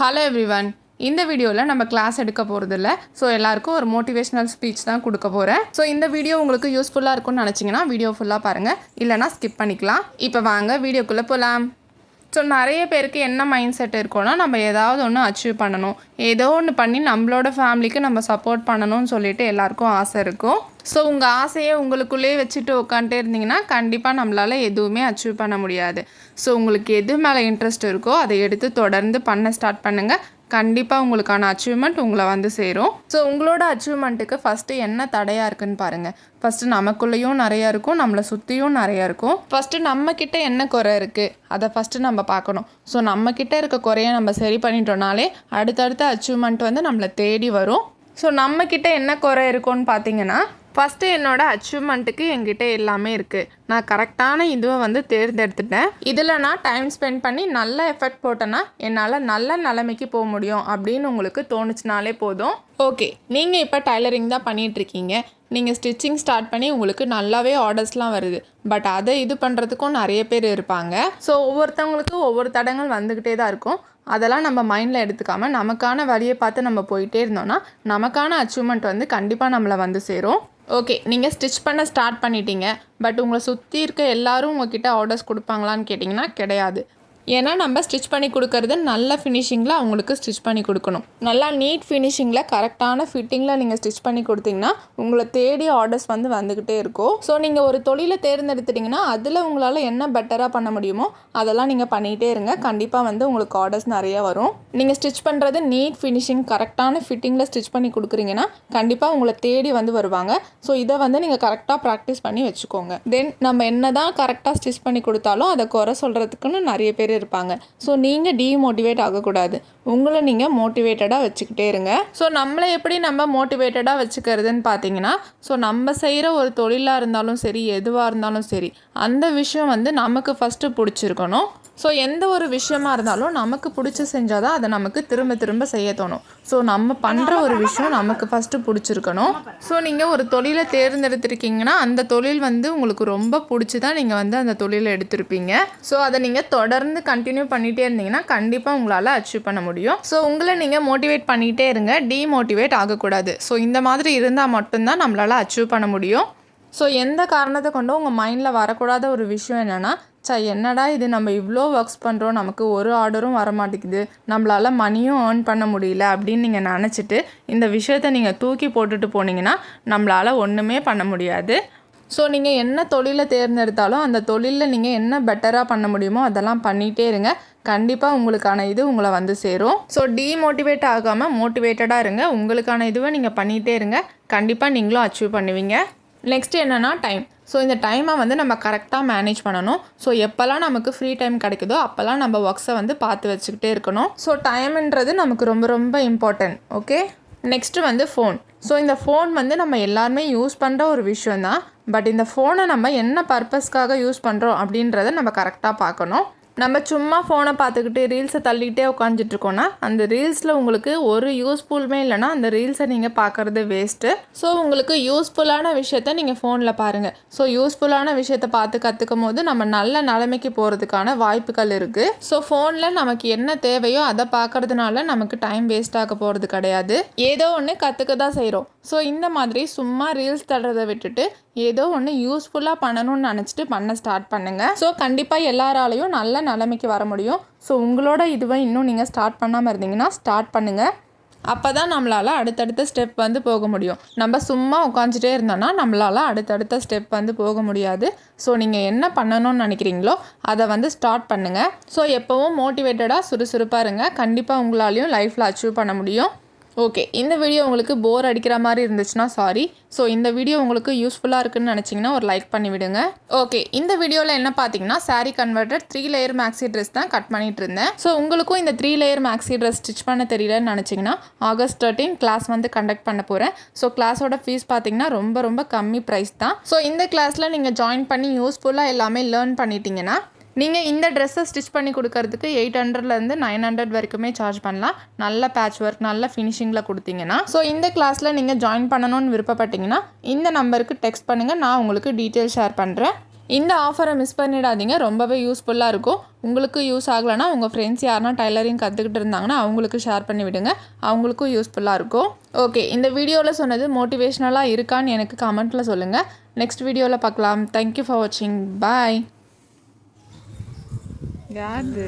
Hello everyone. இந்த வீடியோவில் நம்ம கிளாஸ் எடுக்க போகிறதில்ல. ஸோ எல்லாருக்கும் ஒரு மோட்டிவேஷ்னல் ஸ்பீச் தான் கொடுக்க போகிறேன். ஸோ இந்த வீடியோ உங்களுக்கு யூஸ்ஃபுல்லாக இருக்கும்னு நினச்சிங்கன்னா வீடியோ ஃபுல்லாக பாருங்கள், இல்லைனா ஸ்கிப் பண்ணிக்கலாம். இப்போ வாங்க வீடியோக்குள்ளே போகலாம். ஸோ நிறைய பேருக்கு என்ன மைண்ட் செட் இருக்கும்னா, நம்ம ஏதாவது ஒன்று அச்சீவ் பண்ணணும், ஏதோ ஒன்று பண்ணி நம்மளோட ஃபேமிலிக்கு நம்ம சப்போர்ட் பண்ணணும்னு சொல்லிட்டு எல்லாருக்கும் ஆசை இருக்கும். ஸோ உங்கள் ஆசையை உங்களுக்குள்ளேயே வச்சுட்டு உட்காந்துட்டே இருந்தீங்கன்னா கண்டிப்பாக நம்மளால் எதுவுமே அச்சீவ் பண்ண முடியாது. ஸோ உங்களுக்கு எது மேலே இன்ட்ரெஸ்ட் இருக்கோ அதை எடுத்து தொடர்ந்து பண்ண ஸ்டார்ட் பண்ணுங்கள். கண்டிப்பாக உங்களுக்கான அச்சீவ்மெண்ட் உங்களை வந்து சேரும். ஸோ உங்களோட அச்சீவ்மெண்ட்டுக்கு ஃபஸ்ட்டு என்ன தடையாக இருக்குதுன்னு பாருங்கள். ஃபஸ்ட்டு நமக்குள்ளேயும் நிறையா இருக்கும், நம்மளை சுற்றியும் நிறையா இருக்கும். ஃபஸ்ட்டு நம்மக்கிட்ட என்ன குறை இருக்குது அதை ஃபஸ்ட்டு நம்ம பார்க்கணும். ஸோ நம்மக்கிட்ட இருக்க குறைய நம்ம சரி பண்ணிட்டோம்னாலே அடுத்தடுத்த அச்சீவ்மெண்ட் வந்து நம்மளை தேடி வரும். ஸோ நம்மக்கிட்ட என்ன குறை இருக்கும்னு பார்த்தீங்கன்னா, ஃபஸ்ட்டு என்னோடய அச்சீவ்மெண்ட்டுக்கு என்கிட்ட எல்லாமே இருக்குது. நான் கரெக்டான இதுவை வந்து தேர்ந்தெடுத்துட்டேன். இதில் நான் டைம் ஸ்பெண்ட் பண்ணி நல்ல எஃபெக்ட் போட்டேன்னா என்னால் நல்ல நிலைமைக்கு போக முடியும் அப்படின்னு உங்களுக்கு தோணுச்சுனாலே போதும். ஓகே, நீங்கள் இப்போ டைலரிங் தான் பண்ணிகிட்ருக்கீங்க. நீங்கள் ஸ்டிச்சிங் ஸ்டார்ட் பண்ணி உங்களுக்கு நல்லாவே ஆர்டர்ஸ்லாம் வருது. பட் அதை இது பண்ணுறதுக்கும் நிறைய பேர் இருப்பாங்க. ஸோ ஒவ்வொருத்தவங்களுக்கும் ஒவ்வொரு தடங்கள் வந்துக்கிட்டே தான் இருக்கும். அதெல்லாம் நம்ம மைண்டில் எடுத்துக்காமல் நமக்கான வழியை பார்த்து நம்ம போயிட்டே இருந்தோம்னா நமக்கான அச்சீவ்மெண்ட் வந்து கண்டிப்பாக நம்மளை வந்து சேரும். ஓகே, நீங்கள் ஸ்டிச் பண்ண ஸ்டார்ட் பண்ணிட்டீங்க. பட் உங்களை சுற்றி இருக்க எல்லோரும் உங்ககிட்ட ஆர்டர்ஸ் கொடுப்பாங்களான்னு கேட்டிங்கன்னா கிடையாது. ஏன்னா நம்ம ஸ்டிச் பண்ணி கொடுக்கறது நல்ல ஃபினிஷிங்கில் அவங்களுக்கு ஸ்டிச் பண்ணி கொடுக்கணும். நல்லா நீட் ஃபினிஷிங்கில் கரெக்டான ஃபிட்டிங்கில் நீங்கள் ஸ்டிச் பண்ணி கொடுத்தீங்கன்னா உங்களை தேடி ஆர்டர்ஸ் வந்து வந்துக்கிட்டே இருக்கும். ஸோ நீங்கள் ஒரு தொழிலை தேர்ந்தெடுத்துட்டிங்கன்னா அதில் உங்களால் என்ன பெட்டராக பண்ண முடியுமோ அதெல்லாம் நீங்கள் பண்ணிகிட்டே இருங்க. கண்டிப்பாக வந்து உங்களுக்கு ஆர்டர்ஸ் நிறையா வரும். நீங்கள் ஸ்டிச் பண்ணுறது நீட் ஃபினிஷிங் கரெக்டான ஃபிட்டிங்கில் ஸ்டிச் பண்ணி கொடுக்குறீங்கன்னா கண்டிப்பாக உங்களை தேடி வந்து வருவாங்க. ஸோ இதை வந்து நீங்கள் கரெக்டாக ப்ராக்டிஸ் பண்ணி வச்சுக்கோங்க. தென் நம்ம என்ன தான் கரெக்டாக ஸ்டிச் பண்ணி கொடுத்தாலும் அதை குறை சொல்கிறதுக்குன்னு நிறைய பேர் இருப்பாங்க. ஸோ நீங்கள் டீமோட்டிவேட் ஆகக்கூடாது. உங்களை நீங்கள் மோட்டிவேட்டடாக வச்சுக்கிட்டே இருங்க. ஸோ நம்மளை எப்படி நம்ம மோட்டிவேட்டடாக வச்சுக்கிறதுன்னு பார்த்தீங்கன்னா, ஸோ நம்ம செய்கிற ஒரு தொழிலாக இருந்தாலும் சரி, எதுவாக இருந்தாலும் சரி, அந்த விஷயம் வந்து நமக்கு ஃபஸ்ட்டு பிடிச்சிருக்கணும். ஸோ எந்த ஒரு விஷயமா இருந்தாலும் நமக்கு பிடிச்சி செஞ்சால் தான் அதை நமக்கு திரும்ப திரும்ப செய்ய தோணும். ஸோ நம்ம பண்ணுற ஒரு விஷயம் நமக்கு ஃபஸ்ட்டு பிடிச்சிருக்கணும். ஸோ நீங்கள் ஒரு தொழிலை தேர்ந்தெடுத்திருக்கீங்கன்னா அந்த தொழில் வந்து உங்களுக்கு ரொம்ப பிடிச்சி தான் நீங்கள் வந்து அந்த தொழிலை எடுத்திருப்பீங்க. ஸோ அதை நீங்கள் தொடர்ந்து கண்டினியூ பண்ணிகிட்டே இருந்தீங்கன்னா கண்டிப்பாக உங்களால் அச்சீவ் பண்ண முடியும். ஸோ உங்களை நீங்கள் மோட்டிவேட் பண்ணிகிட்டே இருங்க, டீமோட்டிவேட் ஆகக்கூடாது. ஸோ இந்த மாதிரி இருந்தால் மட்டும்தான் நம்மளால் அச்சீவ் பண்ண முடியும். ஸோ எந்த காரணத்தை கொண்டும் உங்கள் மைண்டில் வரக்கூடாத ஒரு விஷயம் என்னென்னா, என்னடா இது, நம்ம இவ்வளோ ஒர்க்ஸ் பண்ணுறோம், நமக்கு ஒரு ஆர்டரும் வரமாட்டேங்குது, நம்மளால் மணியும் ஏர்ன் பண்ண முடியல அப்படின்னு நீங்கள் நினச்சிட்டு இந்த விஷயத்தை நீங்கள் தூக்கி போட்டுட்டு போனீங்கன்னா நம்மளால் ஒன்றுமே பண்ண முடியாது. ஸோ நீங்கள் என்ன தொழிலை தேர்ந்தெடுத்தாலும் அந்த தொழிலில் நீங்கள் என்ன பெட்டராக பண்ண முடியுமோ அதெல்லாம் பண்ணிகிட்டே இருங்க. கண்டிப்பாக உங்களுக்கான இது உங்களை வந்து சேரும். ஸோ டீமோட்டிவேட் ஆகாமல் மோட்டிவேட்டடாக இருங்க. உங்களுக்கான இதுவை நீங்கள் பண்ணிகிட்டே இருங்க. கண்டிப்பாக நீங்களும் அச்சீவ் பண்ணுவீங்க. நெக்ஸ்ட் என்னென்னா டைம். ஸோ இந்த டைமை வந்து நம்ம கரெக்டாக மேனேஜ் பண்ணணும். ஸோ எப்போல்லாம் நமக்கு ஃப்ரீ டைம் கிடைக்குதோ அப்போல்லாம் நம்ம ஒர்க்ஸை வந்து பார்த்து வச்சுக்கிட்டே இருக்கணும். ஸோ டைம்ன்றது நமக்கு ரொம்ப ரொம்ப இம்பார்ட்டன்ட். ஓகே, நெக்ஸ்ட்டு வந்து ஃபோன். ஸோ இந்த ஃபோன் வந்து நம்ம எல்லாருமே யூஸ் பண்ணுற ஒரு விஷயந்தான். பட் இந்த ஃபோனை நம்ம என்ன பர்பஸ்க்காக யூஸ் பண்ணுறோம் அப்படின்றத நம்ம கரெக்டாக பார்க்கணும். நம்ம சும்மா ஃபோனை பார்த்துக்கிட்டு ரீல்ஸை தள்ளிக்கிட்டே உட்காந்துட்ருக்கோன்னா அந்த ரீல்ஸில் உங்களுக்கு ஒரு யூஸ்ஃபுல்மே இல்லைனா அந்த ரீல்ஸை நீங்கள் பார்க்குறது வேஸ்ட்டு. ஸோ உங்களுக்கு யூஸ்ஃபுல்லான விஷயத்த நீங்கள் ஃபோனில் பாருங்கள். ஸோ யூஸ்ஃபுல்லான விஷயத்தை பார்த்து கற்றுக்கும் போது நம்ம நல்ல நிலைமைக்கு போகிறதுக்கான வாய்ப்புகள் இருக்குது. ஸோ ஃபோனில் நமக்கு என்ன தேவையோ அதை பார்க்கறதுனால நமக்கு டைம் வேஸ்ட் ஆக போகிறது கிடையாது. ஏதோ ஒன்று கற்றுக்க தான் செய்கிறோம். ஸோ இந்த மாதிரி சும்மா ரீல்ஸ் தள்ளுறதை விட்டுட்டு ஏதோ ஒன்று யூஸ்ஃபுல்லாக பண்ணணும்னு நினச்சிட்டு பண்ண ஸ்டார்ட் பண்ணுங்கள். ஸோ கண்டிப்பாக எல்லாராலையும் நல்ல நிலைமைக்கு வர முடியும். ஸோ உங்களோட இதுவை இன்னும் நீங்கள் ஸ்டார்ட் பண்ணாமல் இருந்தீங்கன்னா ஸ்டார்ட் பண்ணுங்கள். அப்போ தான் நம்மளால் அடுத்தடுத்த ஸ்டெப் வந்து போக முடியும். நம்ம சும்மா உட்காந்துட்டே இருந்தோன்னா நம்மளால் அடுத்தடுத்த ஸ்டெப் வந்து போக முடியாது. ஸோ நீங்கள் என்ன பண்ணணும்னு நினைக்கிறீங்களோ அதை வந்து ஸ்டார்ட் பண்ணுங்கள். ஸோ எப்போவும் மோட்டிவேட்டடாக சுறுசுறுப்பாக இருங்க. கண்டிப்பாக உங்களாலையும் லைஃப்பில் அச்சீவ் பண்ண முடியும். ஓகே, இந்த வீடியோ உங்களுக்கு போர் அடிக்கிற மாதிரி இருந்துச்சுன்னா சாரி. ஸோ இந்த வீடியோ உங்களுக்கு யூஸ்ஃபுல்லாக இருக்குன்னு நினச்சிங்கன்னா ஒரு லைக் பண்ணி விடுங்க. ஓகே, இந்த வீடியோவில் என்ன பார்த்தீங்கன்னா sari converted 3 layer maxi dress தான் கட் பண்ணிட்டு இருந்தேன். ஸோ உங்களுக்கும் இந்த 3 லேயர் மேக்ஸி ட்ரெஸ் ஸ்டிச் பண்ண தெரியலன்னு நினச்சிங்கன்னா August 13 கிளாஸ் வந்து கண்டக்ட் பண்ண போகிறேன். ஸோ கிளாஸோட ஃபீஸ் பார்த்தீங்கன்னா ரொம்ப ரொம்ப கம்மி ப்ரைஸ் தான். ஸோ இந்த கிளாஸில் நீங்கள் ஜாயின் பண்ணி யூஸ்ஃபுல்லாக எல்லாமே லேர்ன் பண்ணிட்டீங்கன்னா நீங்கள் இந்த ட்ரெஸ்ஸை ஸ்டிச் பண்ணி கொடுக்கறதுக்கு 800லேருந்து 900 வரைக்குமே சார்ஜ் பண்ணலாம். நல்ல பேட்ச் ஒர்க் நல்ல ஃபினிஷிங்கில் கொடுத்தீங்கன்னா. ஸோ இந்த கிளாஸில் நீங்கள் ஜாயின் பண்ணணும்னு விருப்பப்பட்டீங்கன்னா இந்த நம்பருக்கு டெக்ஸ்ட் பண்ணுங்கள். நான் உங்களுக்கு டீட்டெயில் ஷேர் பண்ணுறேன். இந்த ஆஃபரை மிஸ் பண்ணிடாதீங்க, ரொம்பவே யூஸ்ஃபுல்லாக இருக்கும். உங்களுக்கு யூஸ் ஆகலைன்னா உங்கள் ஃப்ரெண்ட்ஸ் யாருனா டைலரிங் கற்றுக்கிட்டு இருந்தாங்கன்னா அவங்களுக்கு ஷேர் பண்ணி விடுங்க, அவங்களுக்கும் யூஸ்ஃபுல்லாக இருக்கும். ஓகே, இந்த வீடியோவில் சொன்னது மோட்டிவேஷ்னலாக இருக்கான்னு எனக்கு கமெண்ட்டில் சொல்லுங்கள். நெக்ஸ்ட் வீடியோவில் பார்க்கலாம். தேங்க்யூ ஃபார் வாட்சிங். பாய். யாரு